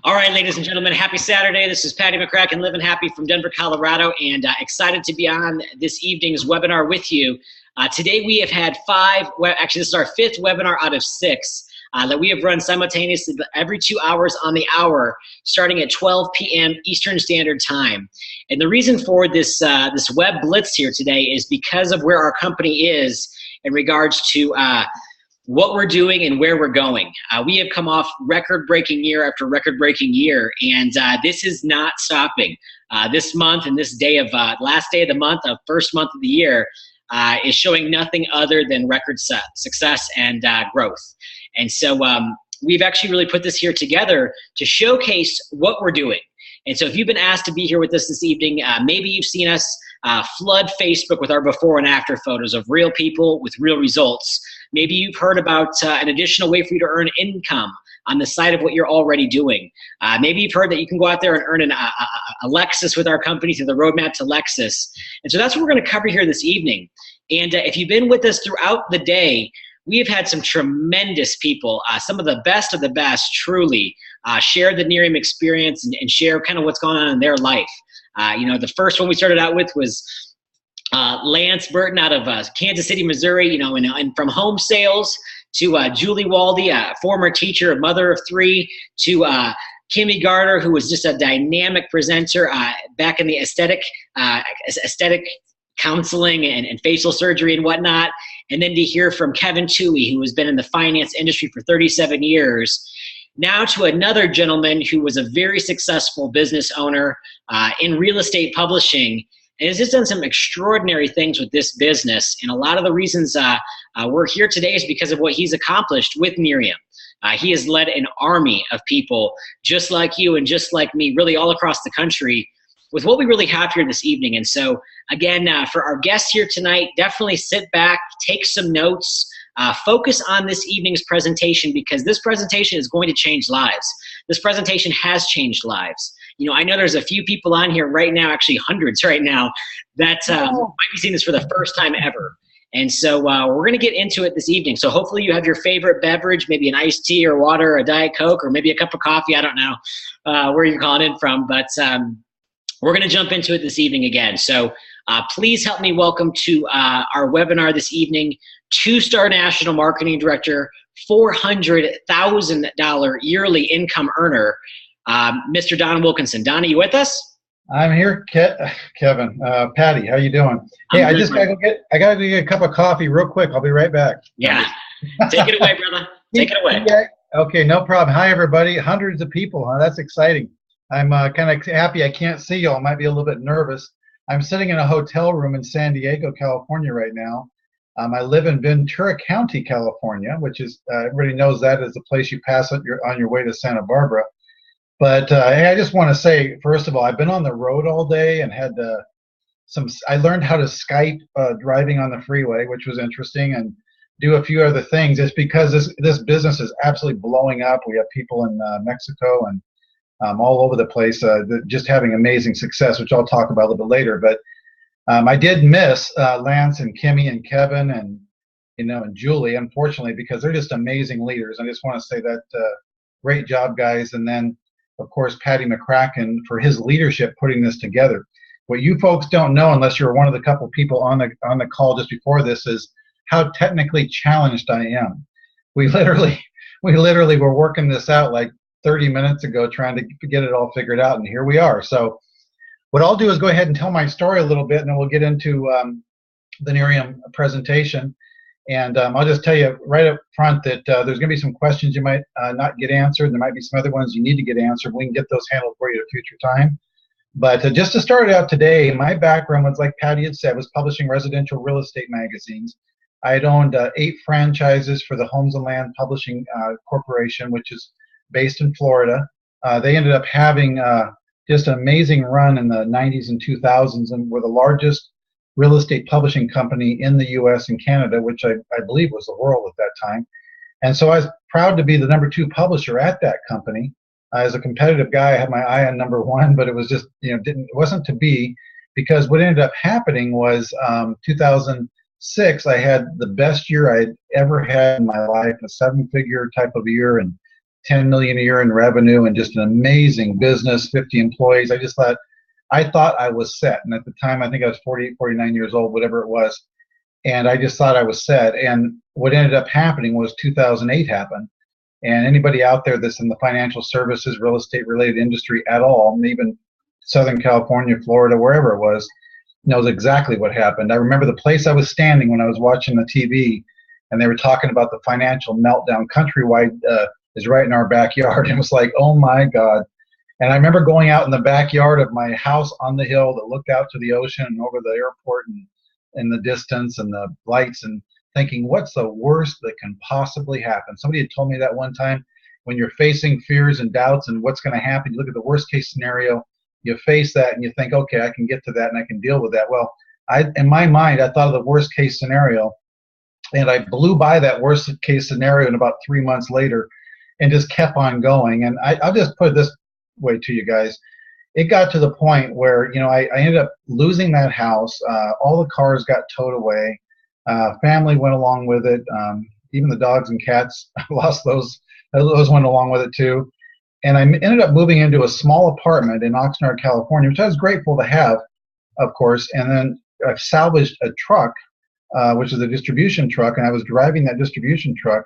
All right, ladies and gentlemen, happy Saturday. This is Patty McCracken, living happy from Denver, Colorado, and excited to be on this evening's webinar with you. Today we have had actually this is our fifth webinar out of six that we have run simultaneously every 2 hours on the hour, starting at 12 p.m. Eastern Standard Time. And the reason for this, this web blitz here today is because of where our company is in regards to what we're doing and where we're going. We have come off record-breaking year after record-breaking year, and this is not stopping. This month and this day of last day of the month, of first month of the year, is showing nothing other than record success and growth. And so we've actually really put this here together to showcase what we're doing. And so if you've been asked to be here with us this evening, maybe you've seen us flood Facebook with our before and after photos of real people with real results. Maybe you've heard about an additional way for you to earn income on the side of what you're already doing. Maybe you've heard that you can go out there and earn a Lexus with our company through the roadmap to Lexus. And so that's what we're going to cover here this evening. And if you've been with us throughout the day, we have had some tremendous people, some of the best, truly, share the Nerium experience and share kind of what's going on in their life. You know, the first one we started out with was Lance Burton out of Kansas City, Missouri, you know, and from home sales to Julie Waldy, a former teacher, a mother of three, to Kimmy Garter, who was just a dynamic presenter back in the aesthetic counseling and facial surgery and whatnot. And then to hear from Kevin Toohey, who has been in the finance industry for 37 years. Now to another gentleman who was a very successful business owner in real estate publishing, and has just done some extraordinary things with this business. And a lot of the reasons we're here today is because of what he's accomplished with Nerium. He has led an army of people just like you and just like me, really all across the country, with what we really have here this evening. And so again, for our guests here tonight, definitely sit back, take some notes, focus on this evening's presentation, because this presentation is going to change lives. This presentation has changed lives. You know, I know there's a few people on here right now, actually hundreds right now, that might be seeing this for the first time ever. And so we're going to get into it this evening. So hopefully you have your favorite beverage, maybe an iced tea or water, or a Diet Coke, or maybe a cup of coffee. I don't know where you're calling in from, but we're going to jump into it this evening again. So please help me welcome to our webinar this evening, two-star national marketing director, $400,000 yearly income earner, Mr. Don Wilkinson. Don, are you with us? I'm here, Kevin. Patty, how you doing? Hey, I gotta go get a cup of coffee real quick. I'll be right back. Yeah, take it away, brother. Take it away. Yeah. Okay, no problem. Hi, everybody. Hundreds of people. Huh? That's exciting. I'm kind of happy I can't see you all. I might be a little bit nervous. I'm sitting in a hotel room in San Diego, California right now. I live in Ventura County, California, which is, everybody knows that is the place you pass on your way to Santa Barbara. But hey, I just want to say, first of all, I've been on the road all day and had I learned how to Skype driving on the freeway, which was interesting, and do a few other things. It's because this business is absolutely blowing up. We have people in Mexico and all over the place, just having amazing success, which I'll talk about a little bit later. But I did miss Lance and Kimmy and Kevin and and Julie, unfortunately, because they're just amazing leaders. I just want to say that great job, guys. And then, of course, Patty McCracken for his leadership putting this together. What you folks don't know, unless you're one of the couple people on the call just before this, is how technically challenged I am. We literally were working this out like 30 minutes ago, trying to get it all figured out, and here we are. So what I'll do is go ahead and tell my story a little bit, and then we'll get into the Nerium presentation. And I'll just tell you right up front that there's going to be some questions you might not get answered. There might be some other ones you need to get answered. We can get those handled for you at a future time. But just to start out today, my background was, like Patty had said, was publishing residential real estate magazines. I had owned 8 franchises for the Homes and Land Publishing Corporation, which is based in Florida. They ended up having just an amazing run in the 90s and 2000s, and were the largest real estate publishing company in the U.S. and Canada, which I believe was the world at that time. And so I was proud to be the #2 publisher at that company. As a competitive guy, I had my eye on #1, but it was just, it wasn't to be, because what ended up happening was 2006, I had the best year I'd ever had in my life, a 7-figure type of year, and 10 million a year in revenue and just an amazing business, 50 employees. I thought I was set. And at the time, I think I was 48, 49 years old, whatever it was. And I just thought I was set. And what ended up happening was 2008 happened. And anybody out there that's in the financial services, real estate related industry at all, and even Southern California, Florida, wherever it was, knows exactly what happened. I remember the place I was standing when I was watching the TV, and they were talking about the financial meltdown countrywide is right in our backyard. And it was like, oh my God. And I remember going out in the backyard of my house on the hill that looked out to the ocean and over the airport and in the distance and the lights, and thinking, what's the worst that can possibly happen? Somebody had told me that one time, when you're facing fears and doubts and what's going to happen, you look at the worst case scenario, you face that and you think, okay, I can get to that and I can deal with that. Well, in my mind, I thought of the worst case scenario, and I blew by that worst case scenario in about 3 months later and just kept on going. And I'll just put it this way to you guys. It got to the point where, I ended up losing that house. All the cars got towed away. Family went along with it. Even the dogs and cats, I lost those. Those went along with it too. And I ended up moving into a small apartment in Oxnard, California, which I was grateful to have, of course. And then I salvaged a truck, which is a distribution truck, and I was driving that distribution truck.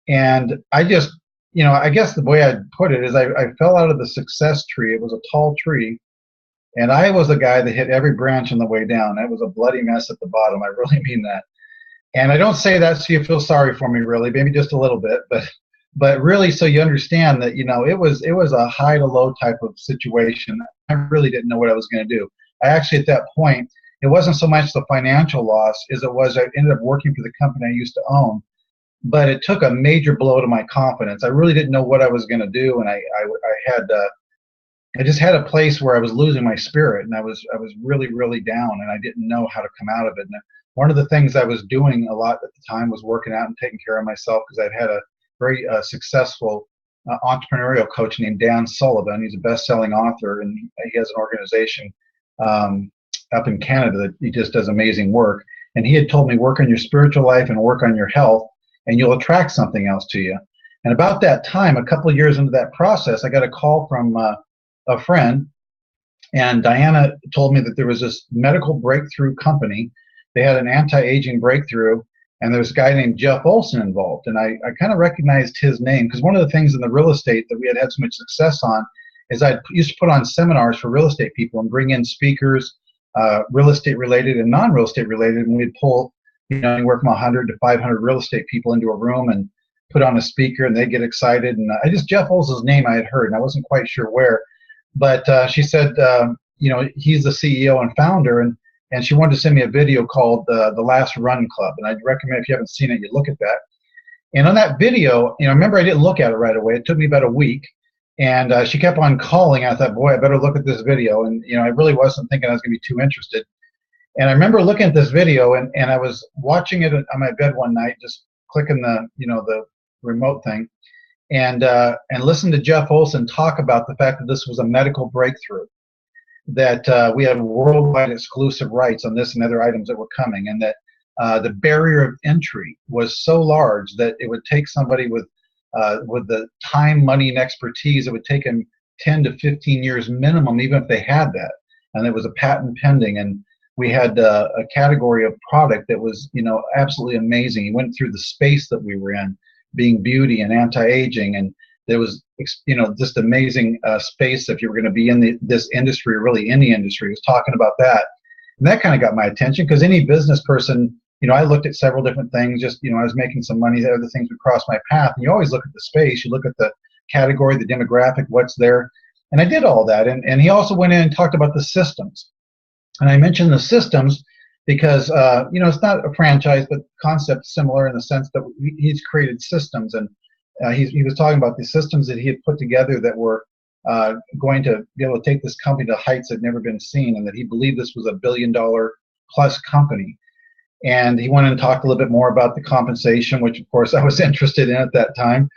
And I just, I guess the way I'd put it is I fell out of the success tree. It was a tall tree. And I was the guy that hit every branch on the way down. It was a bloody mess at the bottom. I really mean that. And I don't say that so you feel sorry for me, really, maybe just a little bit, but really so you understand that, it was a high to low type of situation. I really didn't know what I was going to do. I actually, at that point, it wasn't so much the financial loss as it was I ended up working for the company I used to own. But it took a major blow to my confidence. I really didn't know what I was going to do, and I just had a place where I was losing my spirit, and I was really, really down, and I didn't know how to come out of it. And one of the things I was doing a lot at the time was working out and taking care of myself, because I'd had a very successful entrepreneurial coach named Dan Sullivan. He's a best-selling author, and he has an organization up in Canada that he just does amazing work. And he had told me, work on your spiritual life and work on your health, and you'll attract something else to you. And about that time, a couple of years into that process, I got a call from a friend, and Diana told me that there was this medical breakthrough company. They had an anti-aging breakthrough, and there was a guy named Jeff Olson involved. And I kind of recognized his name, because one of the things in the real estate that we had so much success on is I used to put on seminars for real estate people and bring in speakers, real estate related and non-real estate related, and we'd pull anywhere from 100 to 500 real estate people into a room and put on a speaker, and they get excited. And Jeff Olson's name I had heard, and I wasn't quite sure where. But she said, he's the CEO and founder, and she wanted to send me a video called The Last Run Club. And I'd recommend, if you haven't seen it, you look at that. And on that video, remember, I didn't look at it right away. It took me about a week. And she kept on calling. I thought, boy, I better look at this video. And, I really wasn't thinking I was going to be too interested. And I remember looking at this video, and I was watching it on my bed one night, just clicking the remote thing, and listened to Jeff Olson talk about the fact that this was a medical breakthrough, that we had worldwide exclusive rights on this and other items that were coming, and that the barrier of entry was so large that it would take somebody with the time, money, and expertise, it would take them 10 to 15 years minimum, even if they had that. And it was a patent pending, and we had a category of product that was, absolutely amazing. He went through the space that we were in, being beauty and anti-aging, and there was, just amazing space if you were going to be in this industry, or really any industry. He was talking about that, and that kind of got my attention, because any business person, I looked at several different things. Just, I was making some money. Other things would cross my path, and you always look at the space. You look at the category, the demographic, what's there, and I did all that. And he also went in and talked about the systems. And I mentioned the systems because, it's not a franchise, but concept similar in the sense that he's created systems. And he was talking about the systems that he had put together that were going to be able to take this company to heights that had never been seen, and that he believed this was a $1 billion plus company. And he went in and talked a little bit more about the compensation, which, of course, I was interested in at that time.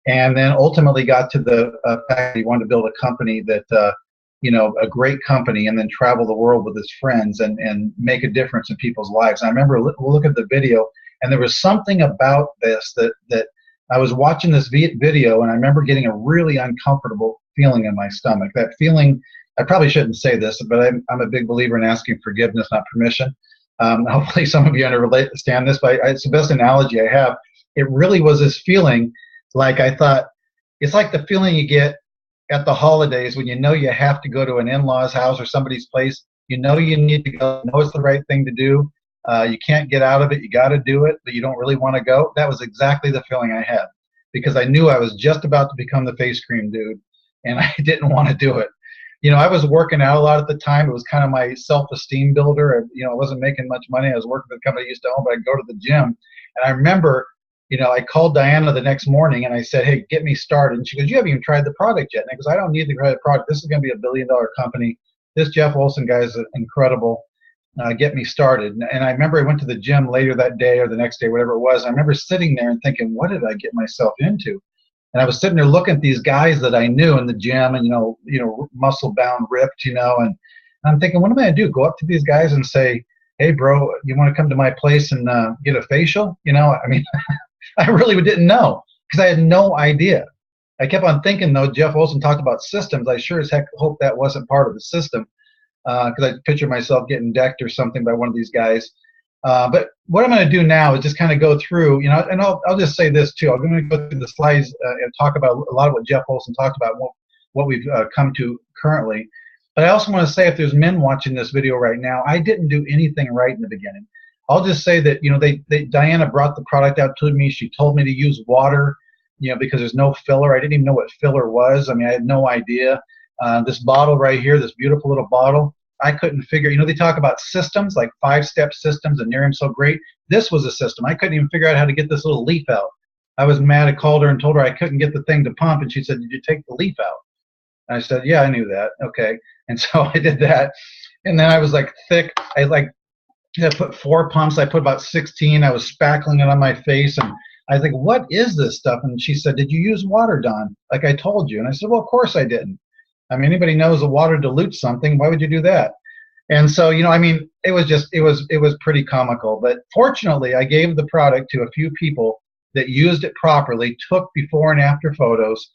And then ultimately got to the fact that he wanted to build a company that a great company, and then travel the world with his friends and make a difference in people's lives. And I remember we'll look at the video, and there was something about this that I was watching this video, and I remember getting a really uncomfortable feeling in my stomach. That feeling, I probably shouldn't say this, but I'm a big believer in asking forgiveness, not permission. Hopefully some of you understand this, but it's the best analogy I have. It really was this feeling like I thought, it's like the feeling you get at the holidays when you know you have to go to an in-law's house or somebody's place. You know you need to go, you know it's the right thing to do. You can't get out of it. You got to do it, but you don't really want to go. That was exactly the feeling I had, because I knew I was just about to become the face cream dude, and I didn't want to do it. You know, I was working out a lot at the time. It was kind of my self-esteem builder. You know, I wasn't making much money. I was working for the company I used to own, but I'd go to the gym. And I remember, you know, I called Diana the next morning and I said, hey, get me started. And she goes, you haven't even tried the product yet. And I goes, I don't need to try the product. This is going to be $1 billion company. This Jeff Olson guy is incredible. Get me started. And I remember I went to the gym later that day or the next day, whatever it was. I remember sitting there and thinking, what did I get myself into? And I was sitting there looking at these guys that I knew in the gym, and you know, muscle bound, ripped, you know, and I'm thinking, what am I gonna do? Go up to these guys and say, hey, bro, you want to come to my place and get a facial? You know, I mean, I really didn't know, because I had no idea. I kept on thinking, though, Jeff Olson talked about systems. I sure as heck hope that wasn't part of the system, because I picture myself getting decked or something by one of these guys. But what I'm going to do now is just kind of go through, you know, and I'll just say this too. I'm going to go through the slides and talk about a lot of what Jeff Olson talked about, what we've come to currently. But I also want to say, if there's men watching this video right now, I didn't do anything right in the beginning. I'll just say that, you know, Diana brought the product out to me. She told me to use water, you know, because there's no filler. I didn't even know what filler was. I mean, I had no idea. This bottle right here, this beautiful little bottle, I couldn't figure, you know, they talk about systems, like 5-step systems, and Nerium's so great. This was a system. I couldn't even figure out how to get this little leaf out. I was mad. I called her and told her I couldn't get the thing to pump, and she said, did you take the leaf out? And I said, yeah, I knew that. Okay. And so I did that. And then I was like thick. I put 4 pumps. I put about 16. I was spackling it on my face. And I think, what is this stuff? And she said, did you use water, Don? Like I told you. And I said, well, of course I didn't. I mean, anybody knows the water dilutes something. Why would you do that? And so, you know, I mean, it was pretty comical. But fortunately, I gave the product to a few people that used it properly, took before and after photos,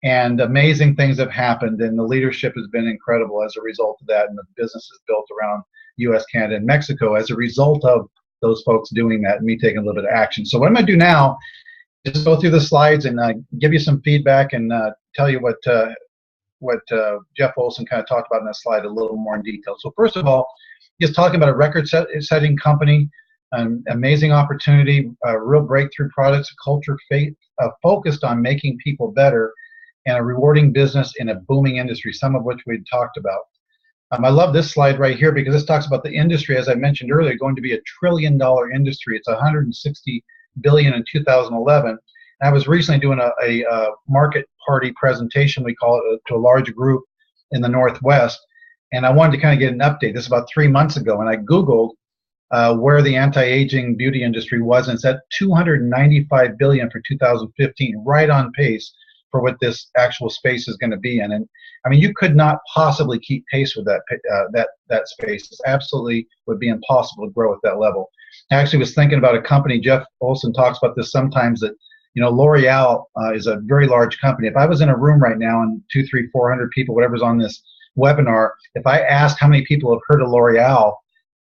and amazing things have happened. And the leadership has been incredible as a result of that. And the business is built around U.S., Canada, and Mexico as a result of those folks doing that and me taking a little bit of action. So what I'm going to do now is just go through the slides and give you some feedback and tell you what Jeff Olson kind of talked about in that slide a little more in detail. So first of all, just talking about a record-setting company, an amazing opportunity, real breakthrough products, a culture focused on making people better, and a rewarding business in a booming industry, some of which we talked about. I love this slide right here because this talks about the industry, as I mentioned earlier, going to be $1 trillion industry. It's $160 billion in 2011. And I was recently doing a market party presentation, we call it, to a large group in the Northwest, and I wanted to kind of get an update. This is about 3 months ago, and I Googled where the anti-aging beauty industry was, and it's at $295 billion for 2015, right on pace for what this actual space is going to be in. And I mean, you could not possibly keep pace with that space. It absolutely would be impossible to grow at that level. I actually was thinking about a company, Jeff Olson talks about this sometimes, that, you know, L'Oreal is a very large company. If I was in a room right now and 200, 300, 400 people, whatever's on this webinar, if I asked how many people have heard of L'Oreal,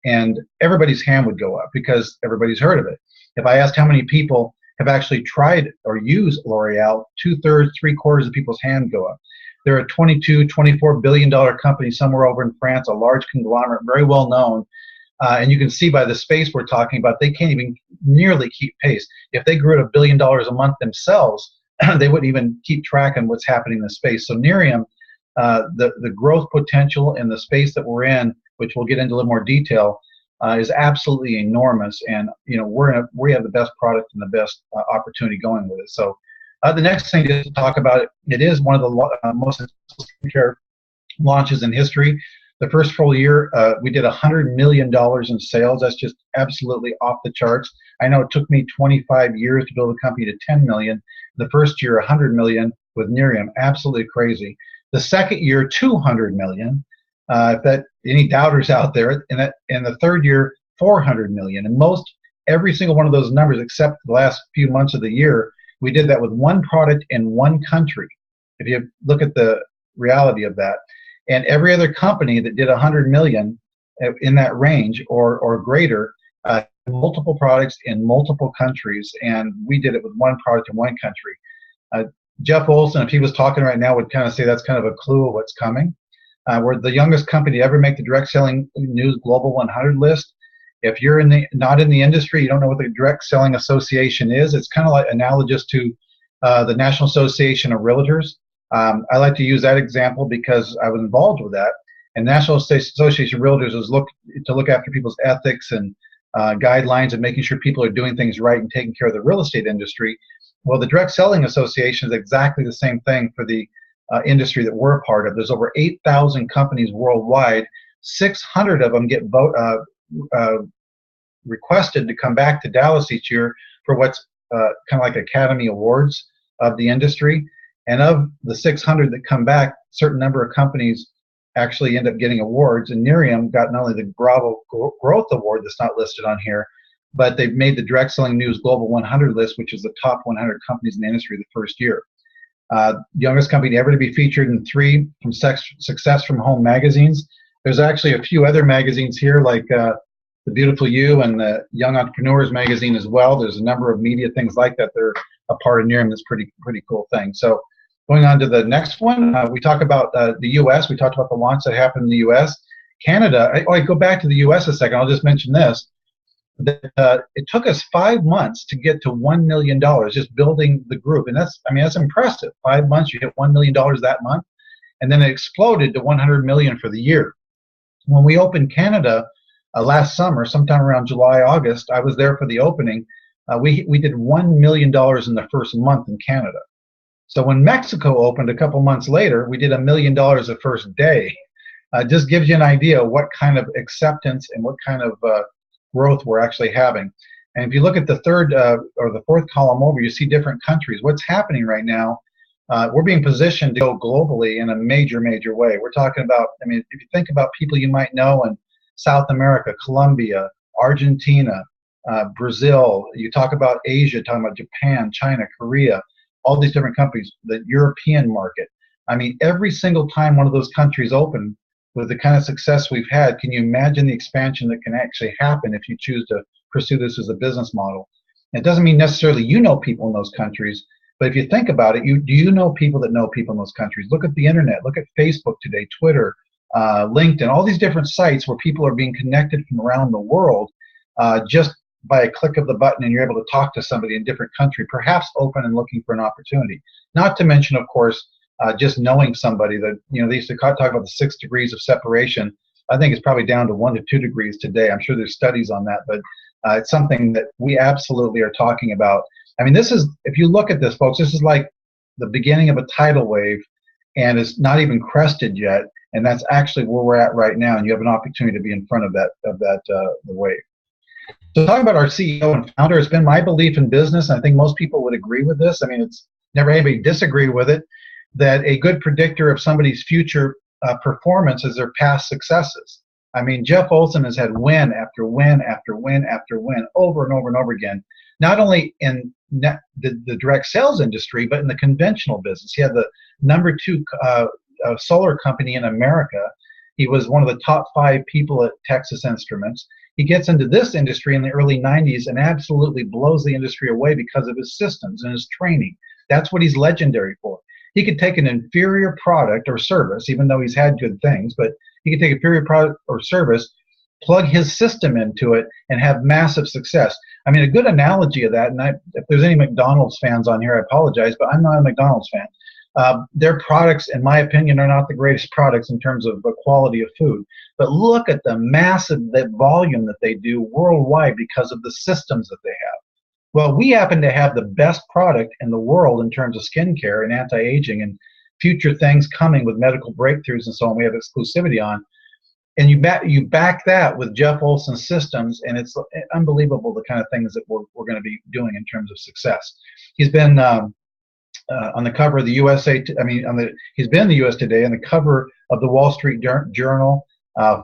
and everybody's hand would go up because everybody's heard of it. If I asked how many people have actually tried or used L'Oreal, 2/3, 3/4 of people's hand go up. They're a $22, $24 billion company somewhere over in France, a large conglomerate, very well known. And you can see by the space we're talking about, they can't even nearly keep pace. If they grew at $1 billion a month themselves, they wouldn't even keep track on what's happening in the space. So Nerium, the growth potential in the space that we're in, which we'll get into a little more detail, is absolutely enormous. And you know, we have the best product and the best opportunity going with it. So the next thing to talk about, it is one of the most skincare launches in history. The first full year, we did $100 million in sales. That's just absolutely off the charts. I know it took me 25 years to build a company to 10 million. The first year, 100 million with Nerium, absolutely crazy. The second year, 200 million. If that any doubters out there, and the third year, 400 million. And every single one of those numbers, except the last few months of the year, We did that with one product in one country. If you look at the reality of that, and every other company that did 100 million in that range or greater, multiple products in multiple countries, and we did it with one product in one country. Jeff Olson, if he was talking right now, would kind of say that's kind of a clue of what's coming. We're the youngest company to ever make the Direct Selling News Global 100 list. If you're not in the industry, you don't know what the Direct Selling Association is. It's kind of like analogous to the National Association of Realtors. I like to use that example because I was involved with that. And National Association of Realtors is to look after people's ethics and guidelines and making sure people are doing things right and taking care of the real estate industry. Well, the Direct Selling Association is exactly the same thing for the industry that we're a part of. There's over 8,000 companies worldwide. 600 of them get requested to come back to Dallas each year for what's kind of like Academy Awards of the industry. And of the 600 that come back, a certain number of companies actually end up getting awards. And Nerium got not only the Bravo Growth Award that's not listed on here, but they've made the Direct Selling News Global 100 list, which is the top 100 companies in the industry the first year. Youngest company ever to be featured in 3 from Success from Home magazines. There's actually a few other magazines here, like The Beautiful You and the Young Entrepreneurs magazine as well. There's a number of media things like that. They're a part of Nerium. That's pretty cool thing. So going on to the next one, we talk about the U.S. We talked about the launch that happened in the U.S. Canada. I go back to the U.S. a second. I'll just mention this. It took us 5 months to get to $1 million just building the group, and that's impressive. 5 months, you hit $1 million that month, and then it exploded to 100 million for the year. When we opened Canada last summer, sometime around July, August, I was there for the opening. We did $1 million in the first month in Canada. So when Mexico opened a couple months later, we did $1 million the first day. Just gives you an idea of what kind of acceptance and what kind of growth we're actually having. And if you look at the third or the fourth column over, you see different countries. What's happening right now, we're being positioned to go globally in a major way. We're talking about, I mean, if you think about people you might know in South America, Colombia, Argentina, Brazil, you talk about Asia, talking about Japan, China, Korea, all these different countries, the European market. I mean, every single time one of those countries open, with the kind of success we've had, can you imagine the expansion that can actually happen if you choose to pursue this as a business model? It doesn't mean necessarily you know people in those countries, but if you think about it, do you know people that know people in those countries? Look at the internet, look at Facebook today, Twitter, LinkedIn, all these different sites where people are being connected from around the world just by a click of the button, and you're able to talk to somebody in a different country, perhaps open and looking for an opportunity. Not to mention, of course, just knowing somebody that, you know, they used to talk about the 6 degrees of separation. I think it's probably down to 1 to 2 degrees today. I'm sure there's studies on that, but it's something that we absolutely are talking about. I mean, this is, if you look at this, folks, this is like the beginning of a tidal wave, and it's not even crested yet, and that's actually where we're at right now, and you have an opportunity to be in front of the wave. So talking about our CEO and founder, it's been my belief in business, and I think most people would agree with this. I mean, it's never anybody disagree with it, that a good predictor of somebody's future performance is their past successes. I mean, Jeff Olson has had win after win after win after win over and over and over again, not only in the direct sales industry, but in the conventional business. He had the #2 solar company in America. He was one of the top 5 people at Texas Instruments. He gets into this industry in the early 90s and absolutely blows the industry away because of his systems and his training. That's what he's legendary for. He could take an inferior product or service, even though he's had good things, but he could take an inferior product or service, plug his system into it, and have massive success. I mean, a good analogy of that, and if there's any McDonald's fans on here, I apologize, but I'm not a McDonald's fan. Their products, in my opinion, are not the greatest products in terms of the quality of food. But look at the massive volume that they do worldwide because of the systems that they have. Well, we happen to have the best product in the world in terms of skincare and anti-aging and future things coming with medical breakthroughs and so on. We have exclusivity on. And you back that with Jeff Olson's systems, and it's unbelievable the kind of things that we're going to be doing in terms of success. He's been on the cover of the USA. He's been in the U.S. Today, on the cover of the Wall Street Journal,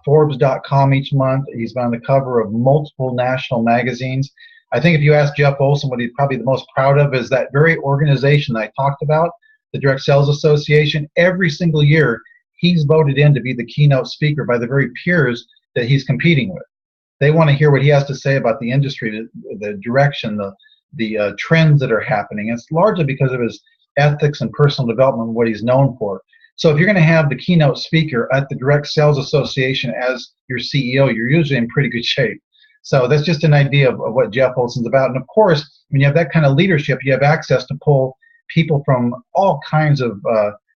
Forbes.com each month. He's been on the cover of multiple national magazines. I think if you ask Jeff Olson, what he's probably the most proud of is that very organization that I talked about, the Direct Sales Association. Every single year, he's voted in to be the keynote speaker by the very peers that he's competing with. They want to hear what he has to say about the industry, the direction, the trends that are happening. It's largely because of his ethics and personal development, what he's known for. So if you're going to have the keynote speaker at the Direct Sales Association as your CEO, you're usually in pretty good shape. So that's just an idea of what Jeff Olson's about. And of course, when you have that kind of leadership, you have access to pull people from all kinds of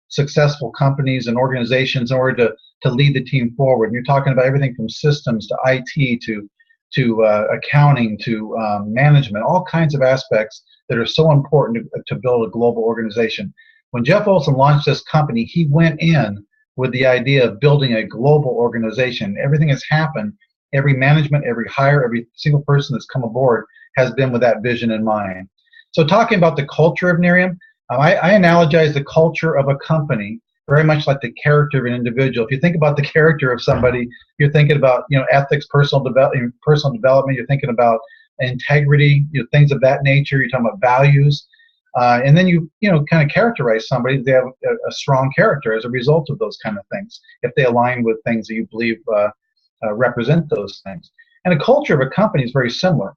successful companies and organizations in order to lead the team forward. And you're talking about everything from systems to IT to accounting to management, all kinds of aspects that are so important to build a global organization. When Jeff Olson launched this company, he went in with the idea of building a global organization. Everything has happened. Every management, every hire, every single person that's come aboard has been with that vision in mind. So talking about the culture of Nerium, I analogize the culture of a company very much like the character of an individual. If you think about the character of somebody, you're thinking about ethics, personal development. You're thinking about integrity, things of that nature. You're talking about values, and then you kind of characterize somebody. They have a strong character as a result of those kind of things. If they align with things that you believe represent those things, and the culture of a company is very similar.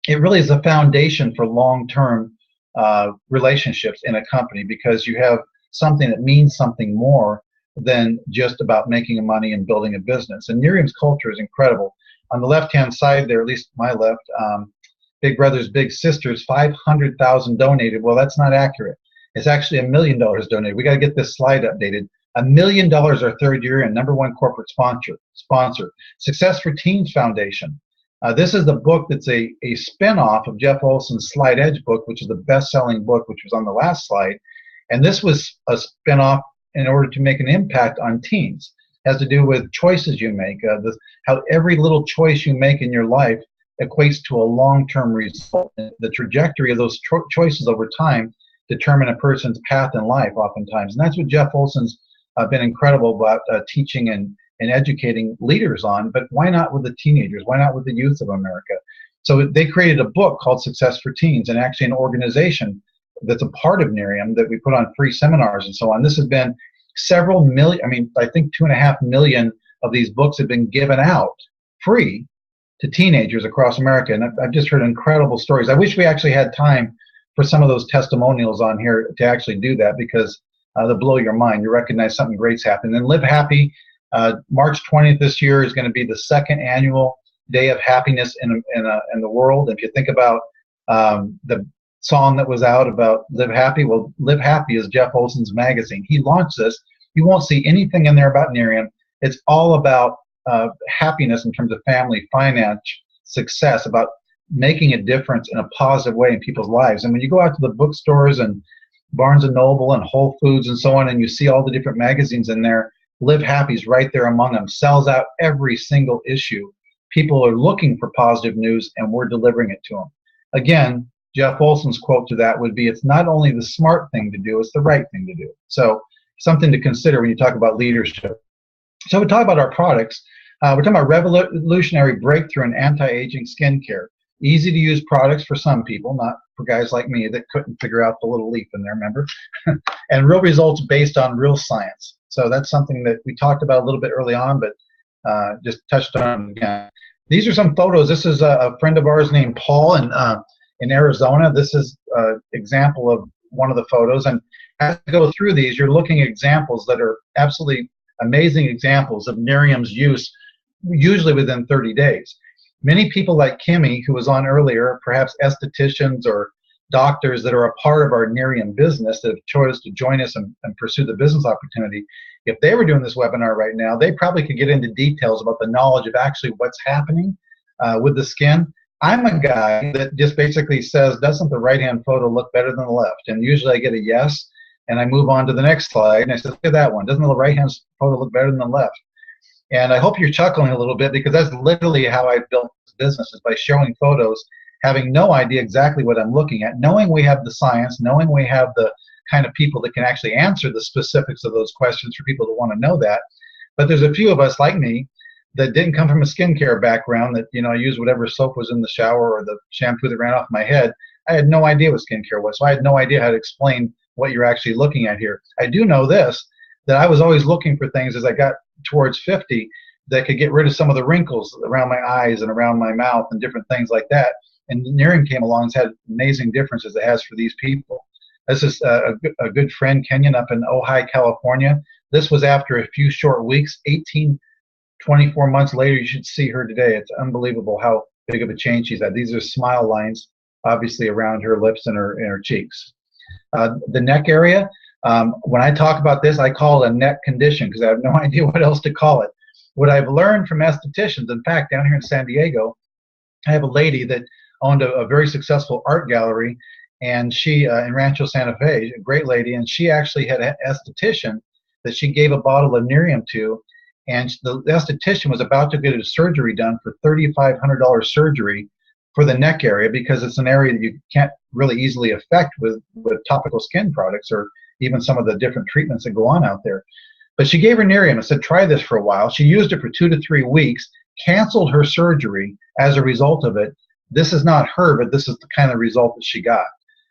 It really is the foundation for long-term relationships in a company, because you have something that means something more than just about making money and building a business. And Nerium's culture is incredible. On the left-hand side there, at least my left, Big Brothers Big Sisters, 500,000 donated. Well, that's not accurate. It's actually $1 million donated. We got to get this slide updated. $1 million our third year and #1 corporate sponsor. Success for Teens Foundation. This is the book that's a spin-off of Jeff Olson's Slide Edge book, which is the best-selling book, which was on the last slide. And this was a spin-off in order to make an impact on teens. It has to do with choices you make, how every little choice you make in your life equates to a long-term result. The trajectory of those choices over time determine a person's path in life oftentimes. And that's what Jeff Olson's been incredible about teaching and educating leaders on. But why not with the teenagers? Why not with the youth of America? So they created a book called Success for Teens, and actually an organization that's a part of Nerium that we put on free seminars and so on. This has been several million, I think 2.5 million of these books have been given out free to teenagers across America. And I've just heard incredible stories. I wish we actually had time for some of those testimonials on here to actually do that, because they'll blow your mind. You recognize something great's happened. And Live Happy, March 20th this year is going to be the 2nd annual Day of Happiness in the world. If you think about the song that was out about Live Happy, well, Live Happy is Jeff Olson's magazine. He launched this. You won't see anything in there about Nerium. It's all about happiness in terms of family, finance, success, about making a difference in a positive way in people's lives. And when you go out to the bookstores and Barnes & Noble and Whole Foods and so on, and you see all the different magazines in there, Live Happy's right there among them, sells out every single issue. People are looking for positive news, and we're delivering it to them. Again, Jeff Olson's quote to that would be, it's not only the smart thing to do, it's the right thing to do. So something to consider when you talk about leadership. So we talk about our products. We're talking about revolutionary breakthrough in anti-aging skincare. Easy to use products for some people, not for guys like me that couldn't figure out the little leaf in there, remember? And real results based on real science. So that's something that we talked about a little bit early on, but just touched on again. These are some photos. This is a friend of ours named Paul in Arizona. This is an example of one of the photos. And as you go through these, you're looking at examples that are absolutely amazing examples of Nerium's use, usually within 30 days. Many people like Kimmy, who was on earlier, perhaps estheticians or doctors that are a part of our Nerium business that have chosen to join us and pursue the business opportunity, if they were doing this webinar right now, they probably could get into details about the knowledge of actually what's happening with the skin. I'm a guy that just basically says, doesn't the right-hand photo look better than the left? And usually I get a yes, and I move on to the next slide, and I say, look at that one. Doesn't the right-hand photo look better than the left? And I hope you're chuckling a little bit, because that's literally how I built this business, is by showing photos, having no idea exactly what I'm looking at, knowing we have the science, knowing we have the kind of people that can actually answer the specifics of those questions for people that want to know that. But there's a few of us like me that didn't come from a skincare background, that, I used whatever soap was in the shower or the shampoo that ran off my head. I had no idea what skincare was, so I had no idea how to explain what you're actually looking at here. I do know this, that I was always looking for things as I got towards 50 that could get rid of some of the wrinkles around my eyes and around my mouth and different things like that. And Nerium came along and had amazing differences it has for these people. This is a good friend, Kenyon, up in Ojai, California. This was after a few short weeks, 24 months later. You should see her today. It's unbelievable how big of a change she's had. These are smile lines, obviously, around her lips and her cheeks. The neck area, when I talk about this, I call it a neck condition because I have no idea what else to call it. What I've learned from estheticians, in fact, down here in San Diego, I have a lady that owned a very successful art gallery, and she in Rancho Santa Fe, a great lady, and she actually had an esthetician that she gave a bottle of Nerium to, and the esthetician was about to get a surgery done for $3,500 surgery for the neck area, because it's an area that you can't really easily affect with topical skin products or even some of the different treatments that go on out there. But she gave her Nerium and said, try this for a while. She used it for 2 to 3 weeks, canceled her surgery as a result of it. This is not her, but this is the kind of result that she got.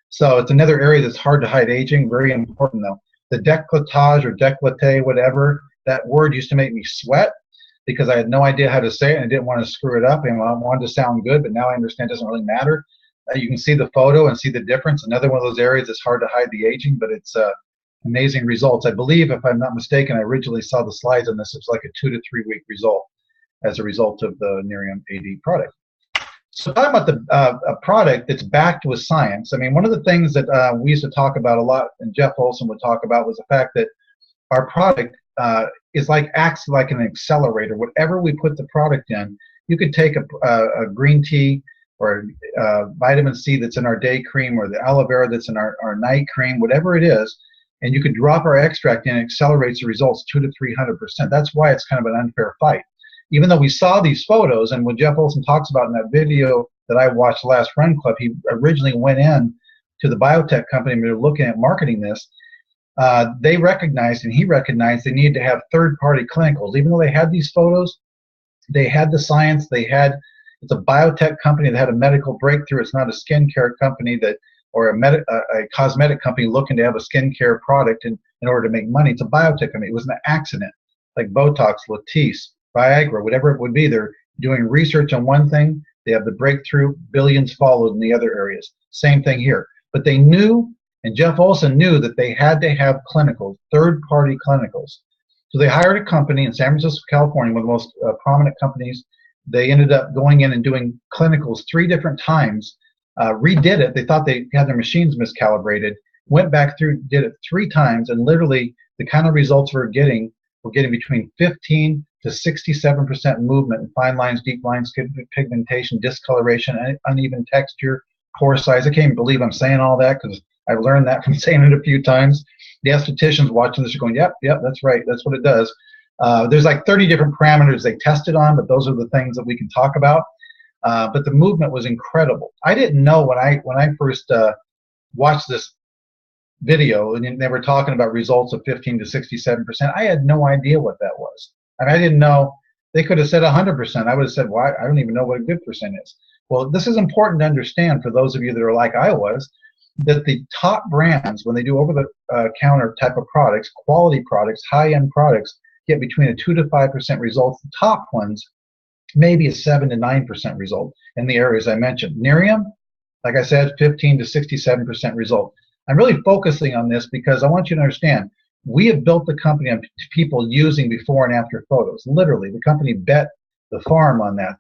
So it's another area that's hard to hide aging, very important though. The décolletage or décolleté, whatever, that word used to make me sweat because I had no idea how to say it and I didn't want to screw it up, and I wanted to sound good, but now I understand it doesn't really matter. You can see the photo and see the difference. Another one of those areas that's hard to hide the aging, but it's amazing results. I believe, if I'm not mistaken, I originally saw the slides on this. It was like a 2 to 3 week result as a result of the Nerium AD product. So talking about a product that's backed with science, I mean, one of the things that we used to talk about a lot, and Jeff Olson would talk about, was the fact that our product acts like an accelerator. Whatever we put the product in, you could take a green tea or vitamin C that's in our day cream, or the aloe vera that's in our night cream, whatever it is, and you could drop our extract in, it accelerates the results 200 to 300%. That's why it's kind of an unfair fight. Even though we saw these photos, and what Jeff Olson talks about in that video that I watched last Run Club, he originally went in to the biotech company and they were looking at marketing this. They recognized, and he recognized, they needed to have third-party clinicals. Even though they had these photos, they had the science, it's a biotech company that had a medical breakthrough. It's not a skincare company or a cosmetic company looking to have a skincare product in order to make money. It's a biotech company. It was an accident, like Botox, Latisse, Viagra, whatever it would be. They're doing research on one thing, they have the breakthrough, billions followed in the other areas. Same thing here. But they knew, and Jeff Olson knew, that they had to have clinicals, third-party clinicals. So they hired a company in San Francisco, California, one of the most prominent companies. They ended up going in and doing clinicals 3 different times, redid it. They thought they had their machines miscalibrated, went back through, did it 3 times, and literally the kind of results we're getting between 15 to 67% movement in fine lines, deep lines, skin pigmentation, discoloration, uneven texture, pore size. I can't even believe I'm saying all that because I've learned that from saying it a few times. The estheticians watching this are going, yep, that's right, that's what it does. There's like 30 different parameters they tested on, but those are the things that we can talk about. But the movement was incredible. I didn't know when I first watched this video and they were talking about results of 15 to 67%. I had no idea what that was. And I didn't know. They could have said 100%. I would have said, well, I don't even know what a good percent is. Well, this is important to understand for those of you that are like I was, that the top brands, when they do over-the-counter type of products, quality products, high-end products, get between a 2 to 5% results. The top ones, maybe a 7 to 9% result in the areas I mentioned. Nerium, like I said, 15 to 67% result. I'm really focusing on this because I want you to understand, we have built the company on people using before and after photos. Literally, the company bet the farm on that